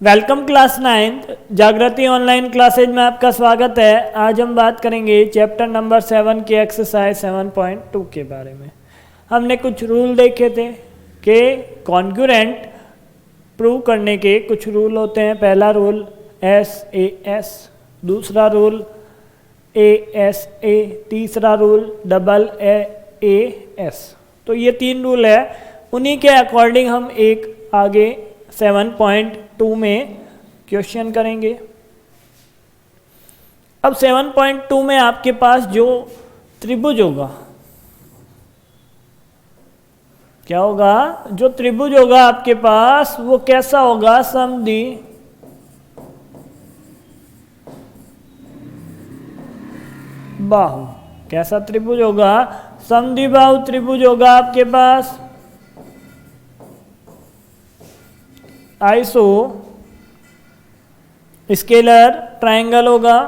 Welcome class 9th जागृति online classes में आपका स्वागत है। आज हम बात करेंगे चैप्टर नंबर 7 के एक्सरसाइज 7.2 के बारे में। हमने कुछ रूल देखे थे कि कॉन्ग्रुएंट प्रूव करने के कुछ रूल होते हैं। पहला रूल SAS, दूसरा रूल ASA, तीसरा रूल AAS। तो ये तीन रूल है, उन्हीं के अकॉर्डिंग हम एक आगे 7.2 में क्वेश्चन करेंगे। अब 7.2 में आपके पास जो त्रिभुज होगा, क्या होगा? जो त्रिभुज होगा आपके पास वो कैसा होगा? समद्वि बाहु। कैसा त्रिभुज होगा? समद्वि बाहु त्रिभुज होगा आपके पास। आइसो स्केलर ट्रायंगल होगा।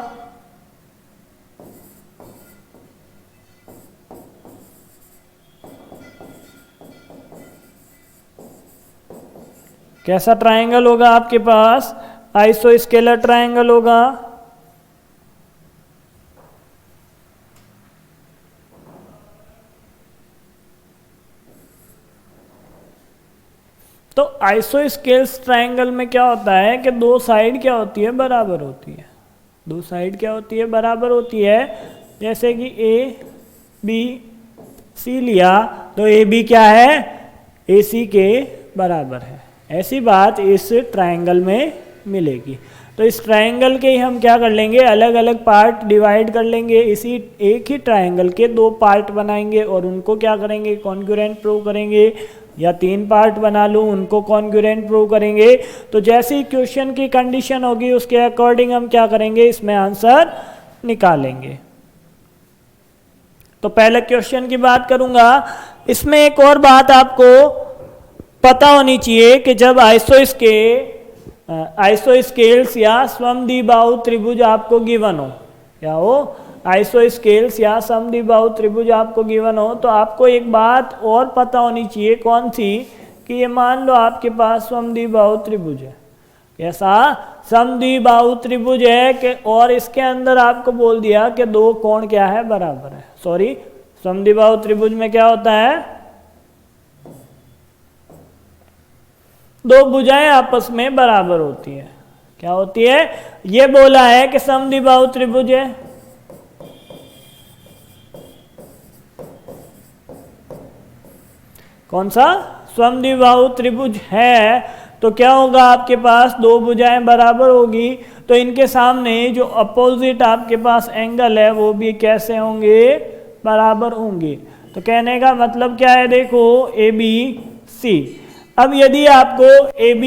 कैसा ट्रायंगल होगा आपके पास? आइसो स्केलर ट्रायंगल होगा। तो आइसोस्केल्स ट्रायंगल में क्या होता है कि दो साइड क्या होती है? बराबर होती है। दो साइड क्या होती है? बराबर होती है। जैसे कि ABC लिया तो AB क्या है? AC के बराबर है। ऐसी बात इस ट्रायंगल में मिलेगी। तो इस ट्रायंगल के ही हम क्या कर लेंगे? अलग अलग पार्ट डिवाइड कर लेंगे। इसी एक ही ट्रायंगल के दो पार्ट बनाएंगे और उनको क्या करेंगे? कॉन्ग्रुएंट प्रूव करेंगे। या तीन पार्ट बना लूँ, उनको कॉन्ग्रुएंट प्रूव करेंगे। तो जैसी क्वेश्चन की कंडीशन होगी उसके अकॉर्डिंग हम क्या करेंगे? इसमें आंसर निकालेंगे। तो पहले क्वेश्चन की बात करूंगा। इसमें एक और बात आपको पता होनी चाहिए कि जब आइसोस्केल्स या समद्विबाहु त्रिभुज आपको गिवन हो, क्या हो? आइसोस्केल्स या समद्विबाहु त्रिभुज आपको गिवन हो तो आपको एक बात और पता होनी चाहिए। कौन सी? कि ये मान लो आपके पास समद्विबाहु त्रिभुज है। कैसा? समद्विबाहु त्रिभुज है कि और इसके अंदर आपको बोल दिया कि दो कोण क्या है? बराबर है। सॉरी, समद्विबाहु त्रिभुज में क्या होता है? दो भुजाएं आपस में बराबर होती है। क्या होती है? ये बोला है कि समद्विबाहु त्रिभुज है। कौन सा? समद्विबाहु त्रिभुज है। तो क्या होगा? आपके पास दो भुजाएं बराबर होगी तो इनके सामने जो अपोजिट आपके पास एंगल है वो भी कैसे होंगे? बराबर होंगे। तो कहने का मतलब क्या है? देखो ABC। अब यदि आपको AB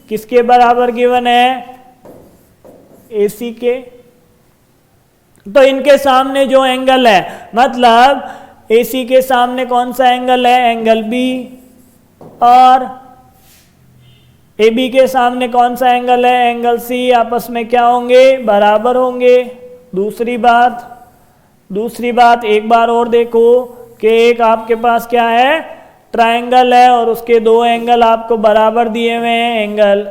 किसके बराबर गिवन है? AC के। तो इनके सामने जो एंगल है, मतलब AC के सामने कौन सा एंगल है? Angle B। और AB के सामने कौन सा एंगल है? Angle C। आपस में क्या होंगे? बराबर होंगे। दूसरी बात एक बार और देखो कि एक आपके पास क्या है? ट्रायंगल है और उसके दो एंगल आपको बराबर दिए हुए हैं, एंगल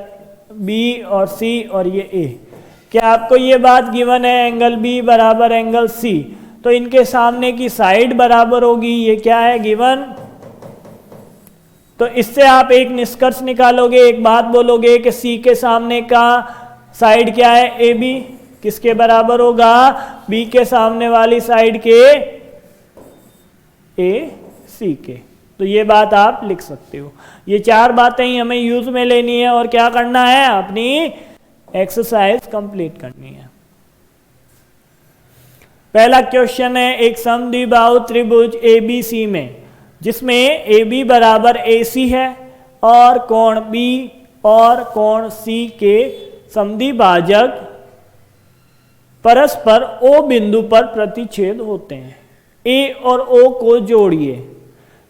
B और C और ये A। क्या आपको ये बात गिवन है? एंगल B बराबर एंगल C। तो इनके सामने की साइड बराबर होगी। ये क्या है? गिवन। तो इससे आप एक निष्कर्ष निकालोगे, एक बात बोलोगे कि C के सामने का साइड क्या है? AB। किसके बराबर होगा? B के सामने वाली साइड के AC के। तो ये बात आप लिख सकते हो। ये चार बातें ही हमें यूज में लेनी है और क्या करना है? अपनी एक्सरसाइज कंप्लीट करनी है। पहला क्वेश्चन है एक समद्विबाहु त्रिभुज ABC में जिसमें AB बराबर AC है और कोण B और कोण C के समद्विभाजक परस्पर O बिंदु पर प्रतिच्छेद होते हैं। A और O को जोड़िए।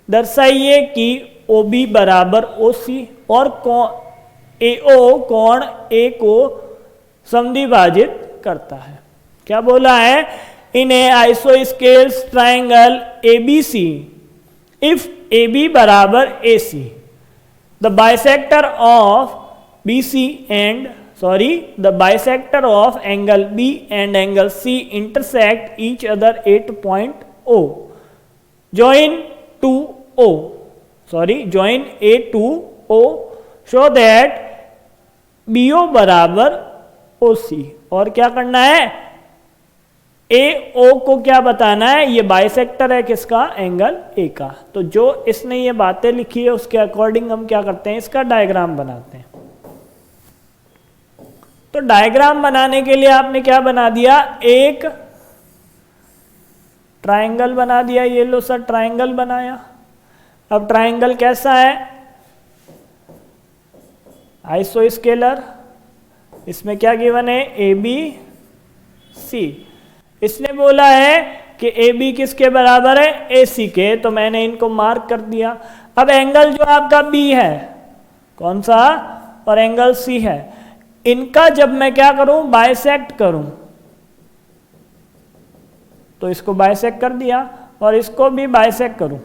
दर्शाइए कि OB बराबर OC और AO कोण A को समद्विभाजित करता है। क्या बोला है? इन ए isosceles triangle ABC if AB बराबर AC, the bisector of BC and the bisector of angle B and angle C intersect each other at point O. Join A to O show that BO बराबर OC। और क्या करना है, AO को क्या बताना है, ये बाइसेक्टर है किसका, एंगल A का। तो जो इसने ये बातें लिखी है उसके अकॉर्डिंग हम क्या करते हैं, इसका डायग्राम बनाते हैं। तो डायग्राम बनाने के लिए आपने क्या बना दिया, एक ट्रायंगल बना दिया, ये लो सर ट्रायंगल बनाया। अब ट्रायंगल कैसा है, आइसोस्केलर, इसमें क्या गिवन है, ABC। इसने बोला है कि AB किसके बराबर है, AC के, तो मैंने इनको मार्क कर दिया। अब एंगल जो आपका B है, कौन सा, और एंगल C है, इनका जब मैं क्या करूं, बाइसेक्ट करूं, तो इसको बाइसेक्ट कर दिया और इसको भी बाइसेक्ट करूं,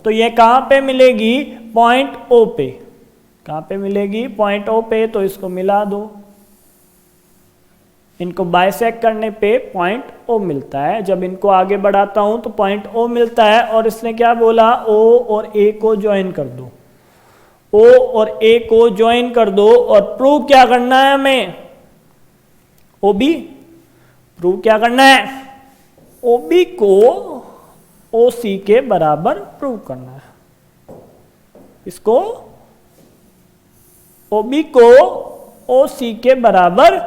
तो ये कहां पे मिलेगी, पॉइंट O पे। कहां पे मिलेगी, पॉइंट O पे। तो इसको मिला दो, इनको बाइसेक्ट करने पे पॉइंट O मिलता है। जब इनको आगे बढ़ाता हूं तो पॉइंट O मिलता है। और इसने क्या बोला, O और A को ज्वाइन कर दो, O और A को ज्वाइन कर दो। और प्रूव क्या करना है हमें, OB प्रूव क्या करना है, OB को OC के बराबर प्रूव करना है। इसको OB को OC के बराबर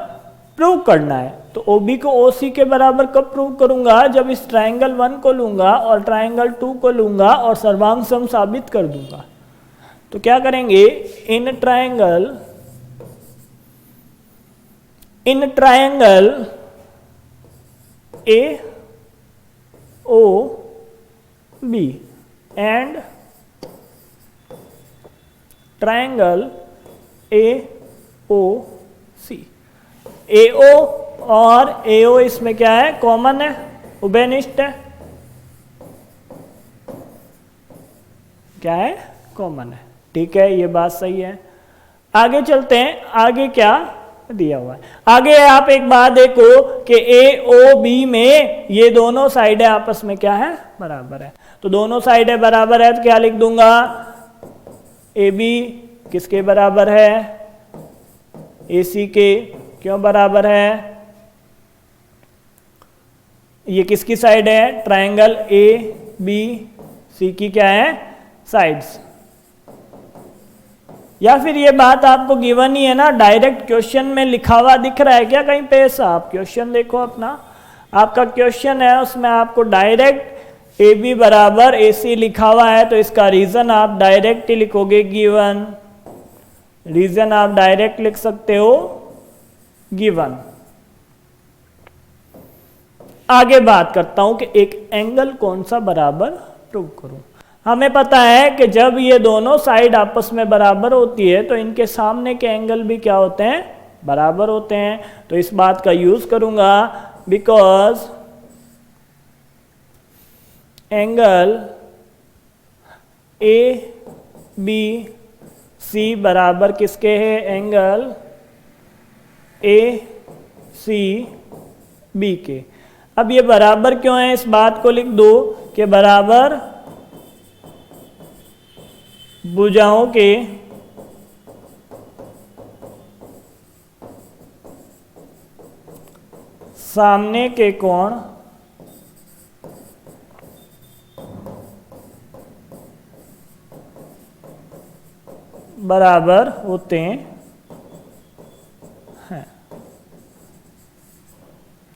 प्रूव करना है। तो OB को OC के बराबर कब प्रूव करूंगा, जब इस ट्रायंगल 1 को लूंगा और ट्रायंगल 2 को लूंगा और सर्वांग सम साबित कर दूंगा। तो क्या करेंगे, in triangle AOB and triangle AOC। AO और AO इसमें क्या है, कॉमन है, उभयनिष्ठ है, क्या है, कॉमन है। ठीक है, ये बात सही है। आगे चलते हैं, आगे क्या दिया हुआ है। आगे आप एक बात देखो कि AOB में ये दोनों साइडें आपस में क्या है, बराबर है। तो दोनों साइडें बराबर है तो क्या लिख दूंगा, AB किसके बराबर है, AC के। क्यों बराबर है, ये किसकी साइड है, ट्रायंगल ABC की क्या है, साइड्स। या फिर ये बात आपको गिवन ही है ना, डायरेक्ट क्वेश्चन में लिखा हुआ दिख रहा है क्या कहीं पे ऐसा, आप क्वेश्चन देखो अपना, आपका क्वेश्चन है उसमें आपको डायरेक्ट AB बराबर AC लिखा हुआ है। तो इसका रीजन आप डायरेक्ट ही लिखोगे, गिवन। रीजन आप डायरेक्ट लिख सकते हो, गिवन। आगे बात करता हूं कि एक एंगल कौन सा बराबर प्रूव करूं। हमें पता है कि जब ये दोनों साइड आपस में बराबर होती है तो इनके सामने के एंगल भी क्या होते हैं, बराबर होते हैं। तो इस बात का यूज करूंगा, बिकॉज एंगल ABC बराबर किसके है, एंगल ACB के। अब ये बराबर क्यों है, इस बात को लिख दो कि बराबर भुजाओं के सामने के कोण बराबर होते हैं।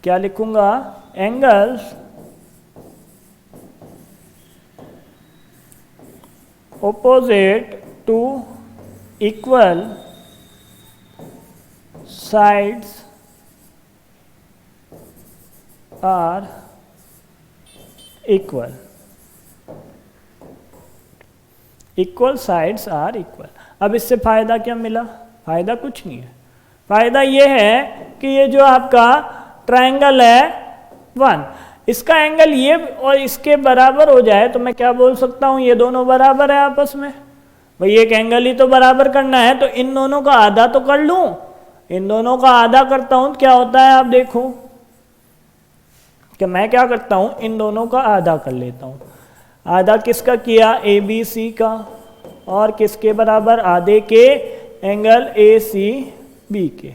क्या लिखूंगा, angles opposite to equal sides are equal. Equal sides are equal. अब इससे फायदा क्या मिला, फायदा कुछ नहीं है। फायदा ये है कि ये जो आपका ट्रायंगल है 1, इसका एंगल ये और इसके बराबर हो जाए तो मैं क्या बोल सकता हूं, ये दोनों बराबर है आपस में। भाई एक एंगल ही तो बराबर करना है, तो इन दोनों का आधा तो कर लूं। इन दोनों का आधा करता हूं तो क्या होता है, आप देखो कि मैं क्या करता हूं, इन दोनों का आधा कर लेता हूं। आधा किसका किया, ए बी सी का, और किसके बराबर, आधे के एंगल ए सी बी के।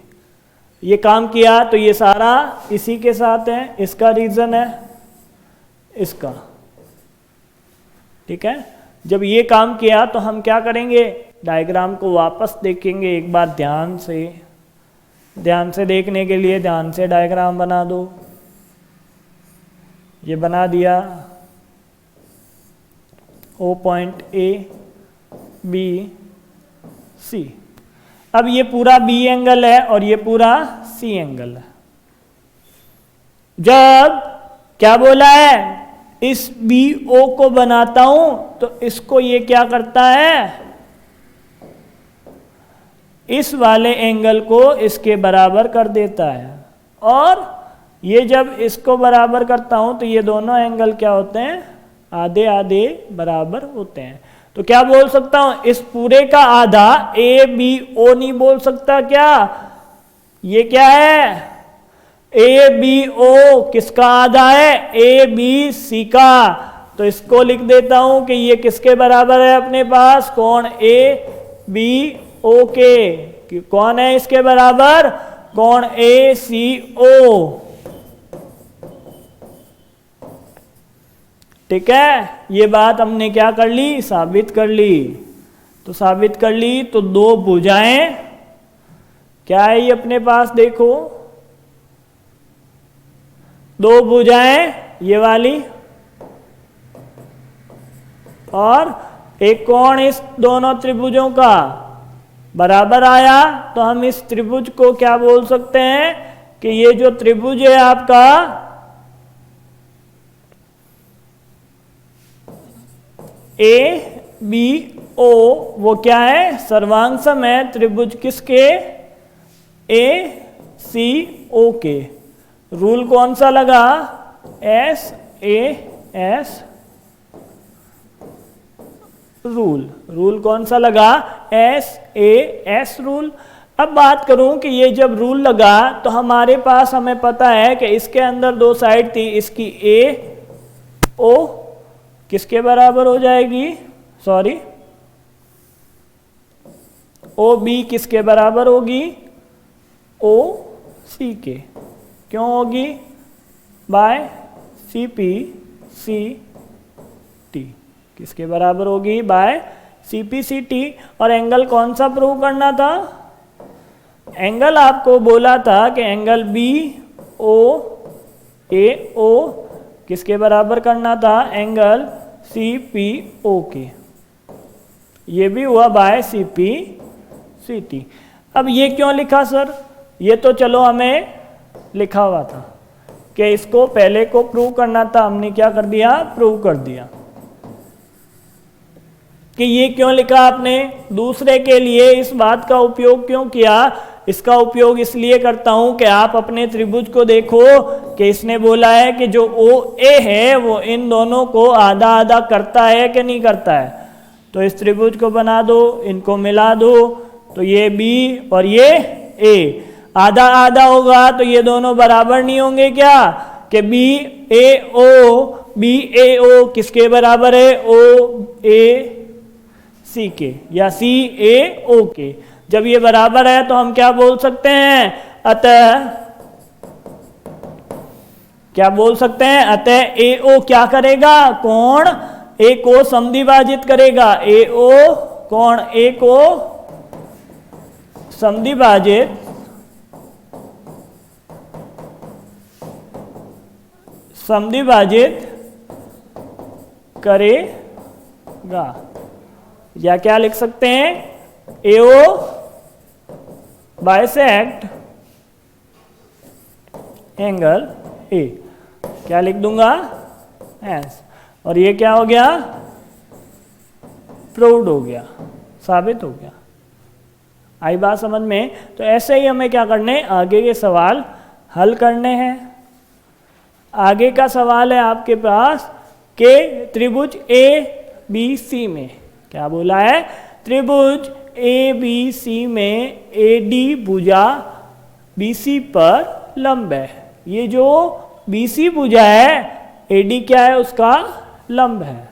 ये काम किया तो ये सारा इसी के साथ है, इसका रीजन है इसका, ठीक है। जब ये काम किया तो हम क्या करेंगे, डायग्राम को वापस देखेंगे एक बार ध्यान से देखने के लिए ध्यान से डायग्राम बना दो। ये बना दिया, O point A B C. अब ये पूरा बी एंगल है और ये पूरा सी एंगल है। जब क्या बोला है, इस बी ओ को बनाता हूं तो इसको ये क्या करता है, इस वाले एंगल को इसके बराबर कर देता है। और ये जब इसको बराबर करता हूं तो ये दोनों एंगल क्या होते हैं, आधे आधे बराबर होते हैं। तो क्या बोल सकता हूं, इस पूरे का आधा ए बी ओ नहीं बोल सकता क्या, ये क्या है, ए बी ओ किसका आधा है, ए बी सी का। तो इसको लिख देता हूं कि ये किसके बराबर है अपने पास, कौन, ए बी ओ के। कौन है इसके बराबर, कौन, ए सी ओ, ठीक है। ये बात हमने क्या कर ली, साबित कर ली। तो साबित कर ली तो दो भुजाएं क्या है ये अपने पास, देखो दो भुजाएं ये वाली और एक कोण इस दोनों त्रिभुजों का बराबर आया। तो हम इस त्रिभुज को क्या बोल सकते हैं कि ये जो त्रिभुज है आपका ए बी ओ, वो क्या है, सर्वांगसम है त्रिभुज किसके, ए सी ओ के। रूल कौन सा लगा, एस ए एस रूल कौन सा लगा, एस ए एस रूल। अब बात करूं कि ये जब रूल लगा तो हमारे पास हमें पता है कि इसके अंदर दो साइड थी, इसकी ए ओ किसके बराबर हो जाएगी, सॉरी ओ बी किसके बराबर होगी, ओ सी के। क्यों होगी, by C P C T, किसके बराबर होगी, by C P C T. और एंगल कौन सा प्रूव करना था, एंगल आपको बोला था कि एंगल बी ओ ए ओ किसके बराबर करना था, एंगल सी पी ओ के। ये भी हुआ by C P C T. अब ये क्यों लिखा सर, ये तो चलो हमें लिखा हुआ था कि इसको पहले को प्रूव करना था, हमने क्या कर दिया, प्रूव कर दिया। कि ये क्यों लिखा आपने, दूसरे के लिए इस बात का उपयोग क्यों किया, इसका उपयोग इसलिए करता हूं कि आप अपने त्रिभुज को देखो कि इसने बोला है कि जो ओ ए है वो इन दोनों को आधा आधा करता है कि नहीं करता है। तो इस त्रिभुज को बना दो, इनको मिला दो, तो ये बी और ये ए आधा आधा होगा, तो ये दोनों बराबर नहीं होंगे क्या, कि बी ए ओ किसके बराबर है, ओ ए सी के या सी ए ओ के। जब ये बराबर है तो हम क्या बोल सकते हैं, अतः क्या बोल सकते हैं, अतः ए ओ क्या करेगा, कोण ए को समद्विभाजित करेगा, ए ओ कोण ए को समद्विभाजित करेगा। या क्या लिख सकते हैं, एओ बाइसेक्ट एंगल ए, क्या लिख दूंगा, एस। और ये क्या हो गया, प्रूव्ड हो गया, साबित हो गया। आई बात समझ में। तो ऐसे ही हमें क्या करने, आगे के सवाल हल करने हैं। आगे का सवाल है आपके पास कि त्रिभुज ए बी सी में क्या बोला है, त्रिभुज ए बी सी में ए डी भुजा बी सी पर लंब है। ये जो बी सी भुजा है, ए डी क्या है, उसका लंब है।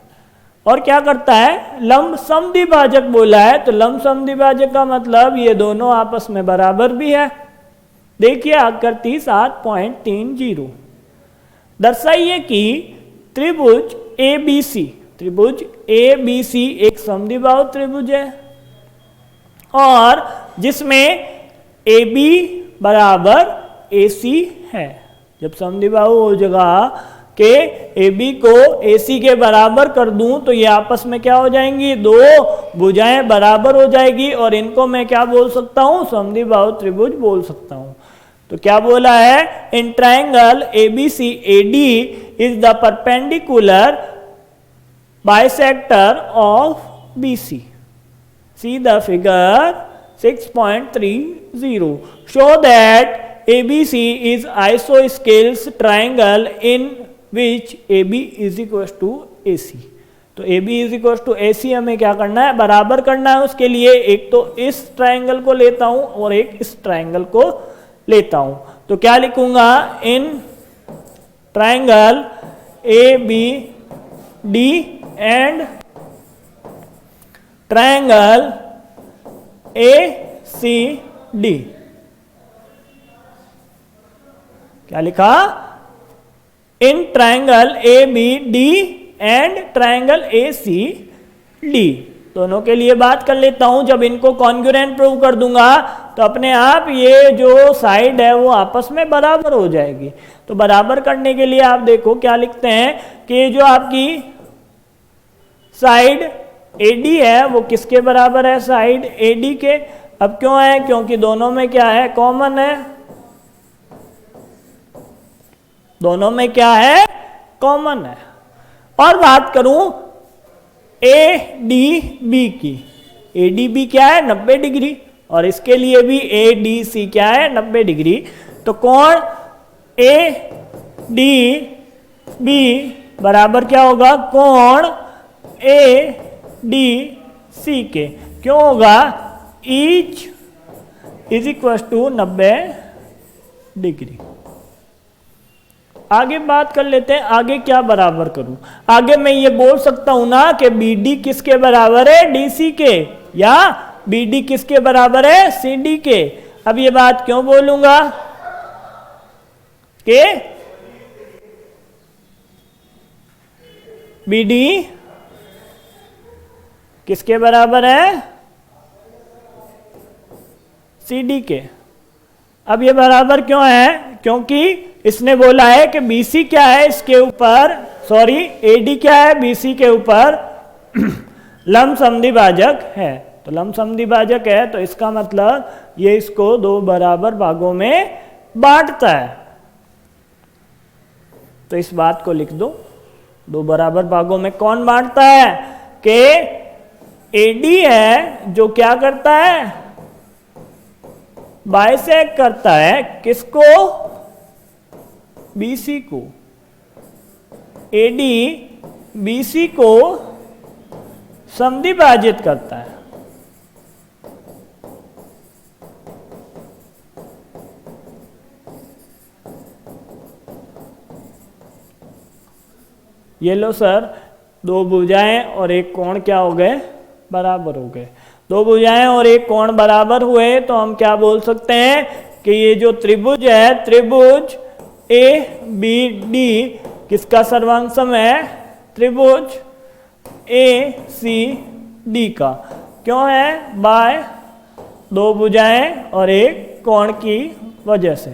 और क्या करता है, लंब समद्विभाजक बोला है, तो लंब समद्विभाजक का मतलब ये दोनों आपस में बराबर भी है। देखिए आकृति 7.30 दर्शाइए कि त्रिभुज ए बी सी, त्रिभुज ए बी सी एक समद्विबाहु त्रिभुज है और जिसमें ए बी बराबर ए सी है। जब समद्विबाहु हो जाएगा कि ए बी को ए सी के बराबर कर दूं तो ये आपस में क्या हो जाएंगी, दो भुजाएं बराबर हो जाएगी और इनको मैं क्या बोल सकता हूं, समद्विबाहु त्रिभुज बोल सकता हूं। तो क्या बोला है, in triangle A B C A D is the perpendicular bisector of B C. See the figure 6.30 show that ABC is isosceles triangle in which AB is equals to AC। तो AB is equals to AC हमें क्या करना है, बराबर करना है। उसके लिए एक तो इस ट्राइंगल को लेता हूं और एक इस ट्राइंगल को लेता हूं। तो क्या लिखूंगा, in triangle A B D and triangle A C D. क्या लिखा, in triangle A B D and triangle A C D. दोनों के लिए बात कर लेता हूं। जब इनको कॉन्ग्रुएंट प्रूव कर दूंगा तो अपने आप ये जो साइड है वो आपस में बराबर हो जाएगी। तो बराबर करने के लिए आप देखो क्या लिखते हैं कि जो आपकी साइड AD है वो किसके बराबर है, साइड AD के। अब क्यों है, क्योंकि दोनों में क्या है, कॉमन है। दोनों में क्या है, कॉमन है। और बात करूं ADB की, ADB क्या है, 90 डिग्री और इसके लिए भी ADC क्या है, 90 डिग्री। तो कोण ADB बराबर क्या होगा, कोण ADC के। क्यों होगा, each is equal to 90 degree. आगे बात कर लेते हैं, आगे क्या बराबर करूं। आगे मैं ये बोल सकता हूं ना कि BD किसके बराबर है, DC के, या BD किसके बराबर है, CD के। अब ये बात क्यों बोलूंगा कि BD किसके बराबर है, CD के। अब ये बराबर क्यों है, क्योंकि इसने बोला है कि BC क्या है, इसके ऊपर, सॉरी AD क्या है, BC के ऊपर लंब समद्विभाजक है। तो लंब समद्विभाजक है तो इसका मतलब ये इसको दो बराबर भागों में बांटता है। तो इस बात को लिख दो, दो बराबर भागों में कौन बांटता है, कि AD है जो क्या करता है, बाइसेक्ट करता है किसको, BC को। AD BC को समद्विभाजित करता है। ये लो सर, दो भुजाएं और एक कोण क्या हो गए, बराबर हो गए। दो भुजाएं और एक कोण बराबर हुए तो हम क्या बोल सकते हैं कि ये जो त्रिभुज है, त्रिभुज ABD किसका सर्वांग है, त्रिभुज ACD का। क्यों है, बाय दो भुजाएं और एक कोण की वजह से।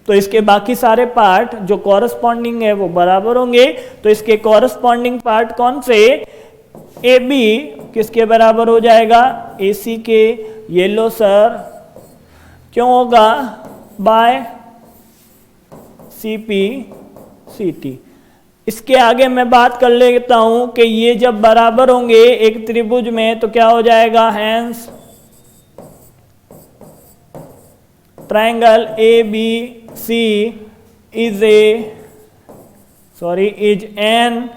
तो इसके बाकी सारे पार्ट जो कॉरस्पॉन्डिंग है वो बराबर होंगे। तो इसके कॉरस्पॉन्डिंग पार्ट कौन से, AB किसके बराबर हो जाएगा, AC के। ये लो सर, क्यों होगा, बाय CP CT। इसके आगे मैं बात कर लेता हूं कि ये जब बराबर होंगे एक त्रिभुज में तो क्या हो जाएगा, hence triangle ABC is an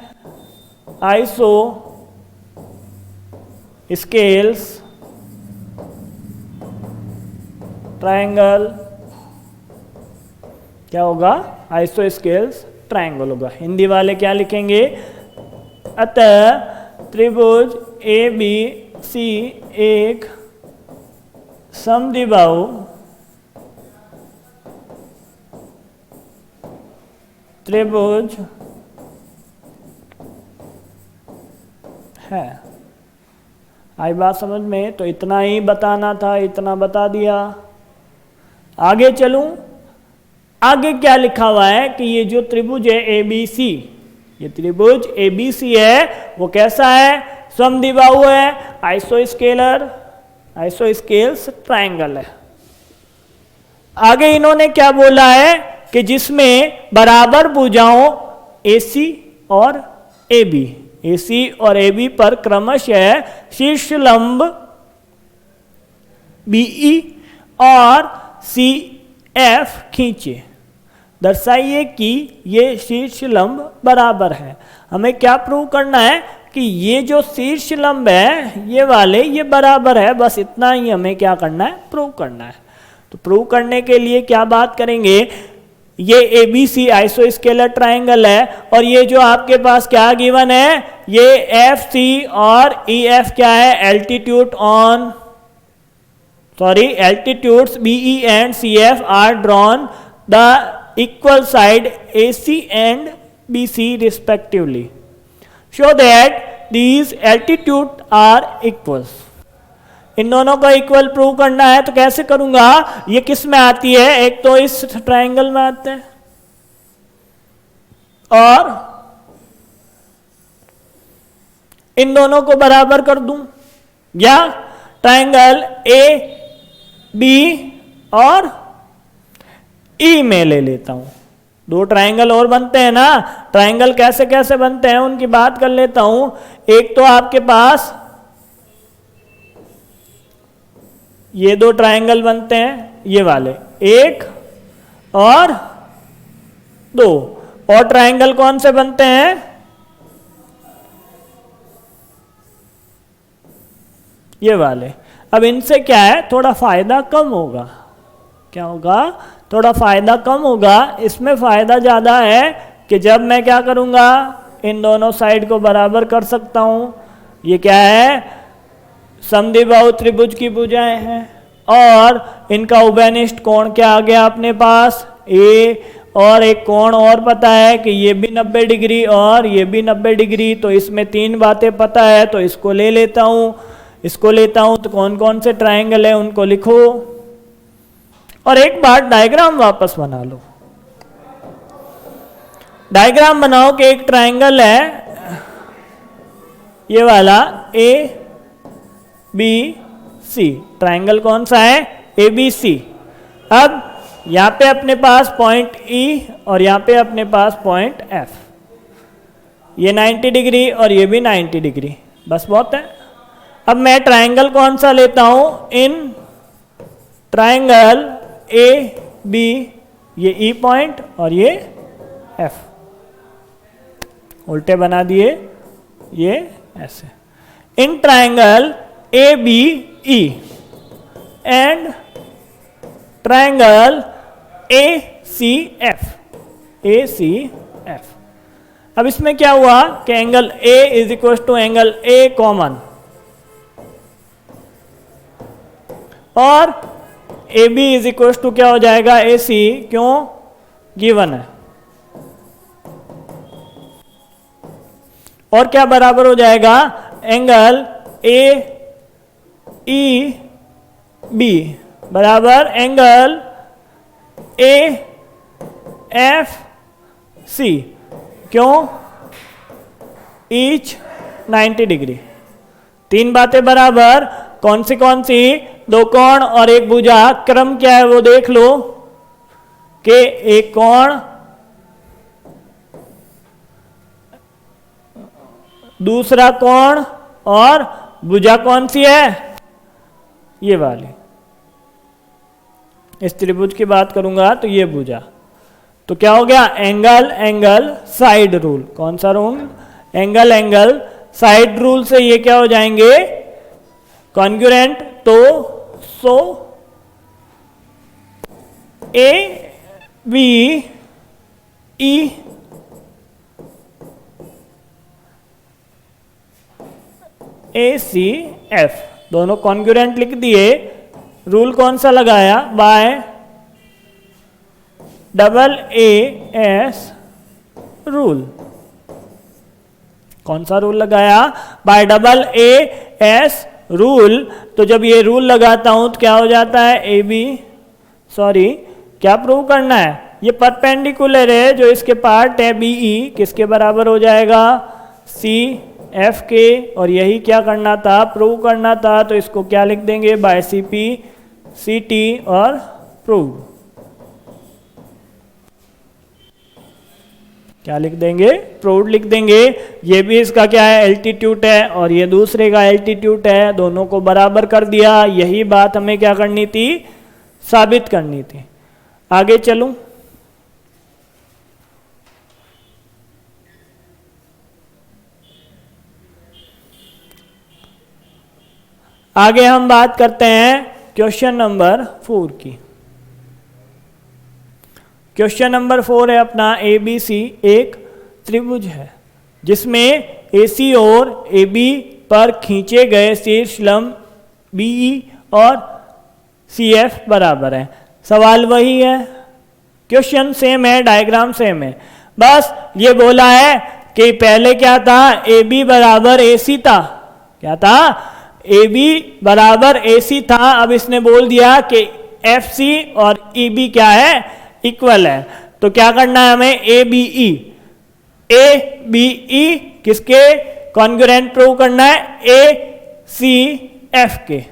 isosceles triangle क्या होगा? आइसोस्केल्स ट्रायंगल होगा। हिंदी वाले क्या लिखेंगे? अतः त्रिभुज ए बी सी एक समद्विबाहु त्रिभुज है। आई बात समझ में? तो इतना ही बताना था, इतना बता दिया। आगे चलूं? आगे क्या लिखा हुआ है कि ये जो त्रिभुज है ए बी सी, ये त्रिभुज ए बी सी है वो कैसा है? समद्विबाहु है, आइसोस्केल्स ट्रायंगल है। आगे इन्होंने क्या बोला है कि जिसमें बराबर भुजाओं AC और AB, AC और AB पर क्रमशः शीर्ष लंब BE और CF खींचे। दर्शाइए कि ये शीर्ष लंब बराबर है। हमें क्या प्रूव करना है कि ये जो शीर्ष लंब है ये वाले ये बराबर है। बस इतना ही हमें क्या करना है? प्रूव करना है। तो प्रूव करने के लिए क्या बात करेंगे? ये ABC आइसोस्केलर ट्रायंगल है और ये जो आपके पास क्या गिवन है? ये FC और EF क्या है? altitudes BE and CF are drawn the equal side AC and BC respectively. Show that these altitudes are equals. इन दोनों को इक्वल प्रूव करना है। तो कैसे करूंगा? ये किस में आती है? एक तो इस ट्रायंगल में आते हैं और इन दोनों को बराबर कर दूं, या ट्रायंगल ए बी और ई में ले लेता हूं। दो ट्रायंगल और बनते हैं ना। ट्रायंगल कैसे कैसे बनते हैं उनकी बात कर लेता हूं। एक तो आपके पास ये दो ट्रायंगल बनते हैं, ये वाले, एक और दो। और ट्रायंगल कौन से बनते हैं? ये वाले। अब इनसे क्या है? थोड़ा फायदा कम होगा। क्या होगा? थोड़ा फायदा कम होगा। इसमें फायदा ज्यादा है कि जब मैं क्या करूंगा? इन दोनों साइड को बराबर कर सकता हूं। ये क्या है? समद्विबाहु त्रिभुज की भुजाएं हैं और इनका उभयनिष्ठ कोण क्या आ गया अपने पास? ए, और एक कोण और पता है कि ये भी 90 डिग्री और ये भी 90 डिग्री। तो इसमें तीन बातें पता है, तो इसको ले लेता हूं। इसको लेता हूं तो कौन कौन से ट्रायंगल है उनको लिखो और एक बार डायग्राम वापस बना लो। डायग्राम बनाओ कि एक ट्रायंगल है ये वाला ए बी सी। ट्रायंगल कौन सा है? ABC। अब यहां पे अपने पास पॉइंट E और यहां पे अपने पास पॉइंट F। ये 90 डिग्री और ये भी 90 डिग्री। बस बहुत है। अब मैं ट्रायंगल कौन सा लेता हूं? इन ट्रायंगल AB, ये E पॉइंट और ये F। उल्टे बना दिए, ये ऐसे। In triangle ABE and triangle ACF। अब इसमें क्या हुआ कि angle A is equal to angle A common और AB इज इक्वल टू क्या हो जाएगा? AC। क्यों? गिवन है। और क्या बराबर हो जाएगा? एंगल AEB बराबर एंगल AFC। क्यों? Each 90 degree. तीन बातें बराबर। कौन सी? दो कोण और एक भुजा। क्रम क्या है वो देख लो कि एक कोण दूसरा कोण और भुजा कौन सी है? ये वाली। इस त्रिभुज की बात करूंगा तो ये भुजा। तो क्या हो गया? Angle side rule. कौन सा रूल? एंगल साइड रूल से ये क्या हो जाएंगे? कॉन्ग्रुएंट तो so A B E A C F दोनों कॉन्ग्रुएंट लिख दिए। रूल कौन सा लगाया? By double A S rule. कौन सा रूल लगाया? By double A S rule. तो जब ये रूल लगाता हूं तो क्या हो जाता है? ए बी सॉरी क्या प्रूव करना है? ये परपेंडिकुलर है, जो इसके पार्ट है बी ई किसके बराबर हो जाएगा? सी एफ के। और यही क्या करना था? प्रूव करना था। तो इसको क्या लिख देंगे? By C P C T और प्रूव। क्या लिख देंगे? प्रूव्ड लिख देंगे। ये भी इसका क्या है? एल्टीट्यूड है और ये दूसरे का एल्टीट्यूड है, दोनों को बराबर कर दिया। यही बात हमें क्या करनी थी? साबित करनी थी। आगे चलूं? आगे हम बात करते हैं क्वेश्चन नंबर 4 की। क्वेश्चन नंबर 4 है अपना ए बी सी एक त्रिभुज है जिसमें ए सी और ए बी पर खींचे गए शीर्ष लंब बी ई और सी एफ बराबर है। सवाल वही है, क्वेश्चन सेम है, डायग्राम सेम है, बस ये बोला है कि पहले क्या था? ए बी बराबर ए सी था। क्या था? ए बी बराबर ए सी था। अब इसने बोल दिया कि एफ सी और ई बी क्या है? इक्वल है। तो क्या करना है हमें? ए बी ई। ए बी ई किसके कॉन्ग्रुएंट प्रूव करना है? ए सी एफ के।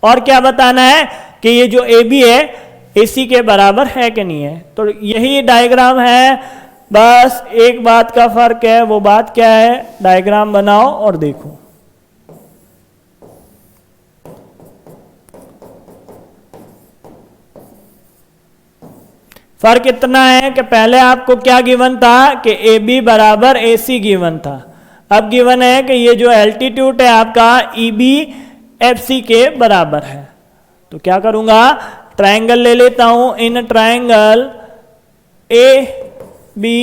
और क्या बताना है कि ये जो ए बी है ए सी के बराबर है कि नहीं है। तो यही डायग्राम है, बस एक बात का फर्क है। वो बात क्या है? डायग्राम बनाओ और देखो। फर्क इतना है कि पहले आपको क्या गिवन था कि ए बी बराबर ए सी गिवन था। अब गिवन है कि ये जो एल्टीट्यूड है आपका ई बी एफ सी के बराबर है। तो क्या करूंगा? ट्रायंगल ले लेता हूं। In triangle A B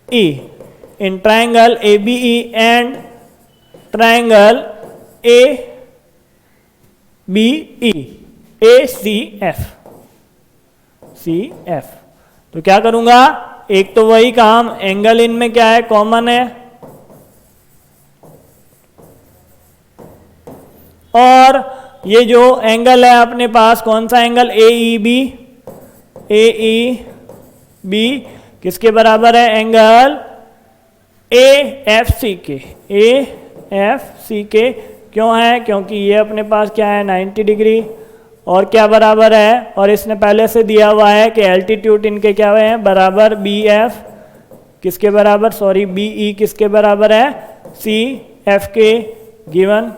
E, in triangle A B E and triangle A B E A C F C F. तो क्या करूंगा? एक तो वही काम, एंगल इनमें क्या है? कॉमन है। और ये जो एंगल है अपने पास, कौन सा एंगल? ए ई बी। ए ई बी किसके बराबर है? एंगल ए एफ सी के। ए एफ सी के क्यों है? क्योंकि ये अपने पास क्या है? 90 डिग्री। और क्या बराबर है? और इसने पहले से दिया हुआ है कि एल्टीट्यूड इनके क्या हुए हैं? बराबर बी एफ किसके बराबर? सॉरी बी ई किसके बराबर है? सी एफ के गिवन।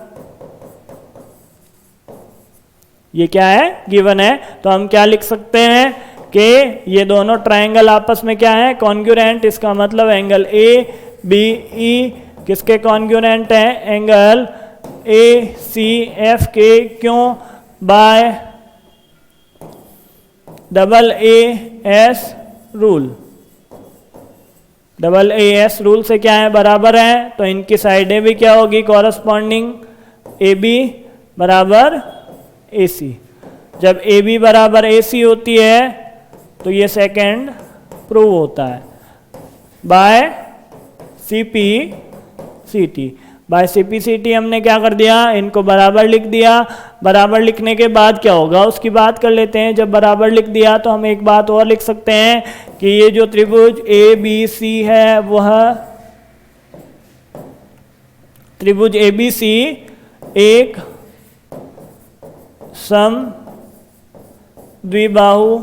ये क्या है? गिवन है। तो हम क्या लिख सकते हैं कि ये दोनों ट्रायंगल आपस में क्या है? कॉन्ग्रुएंट। इसका मतलब एंगल ए बी ई किसके कॉन्ग्रुएंट है? एंगल ए सी एफ के। क्यों? Bye double A S rule. Double A S rule से क्या है? बराबर है। तो इनकी साइडें भी क्या होगी? कॉरस्पॉन्डिंग। ए बी बराबर ए सी। जब ए बी बराबर ए सी होती है तो ये सेकंड प्रूव होता है by C P C T. By C P C T हमने क्या कर दिया? इनको बराबर लिख दिया। बराबर लिखने के बाद क्या होगा उसकी बात कर लेते हैं। जब बराबर लिख दिया तो हम एक बात और लिख सकते हैं कि ये जो त्रिभुज ए बी सी है वह त्रिभुज ए बी सी एक सम द्विबाहु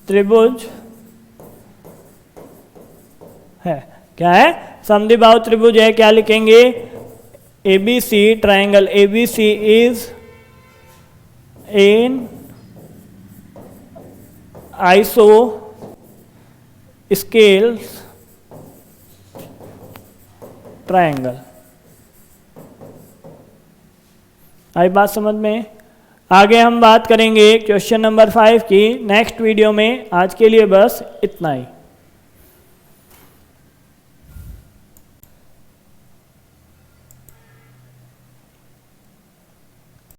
त्रिभुज है। क्या है? समद्विबाहु त्रिभुज है। क्या लिखेंगे? A B C triangle A B C is an isosceles triangle. आई बात समझ में? आगे हम बात करेंगे क्वेश्चन नंबर 5 की नेक्स्ट वीडियो में। आज के लिए बस इतना ही।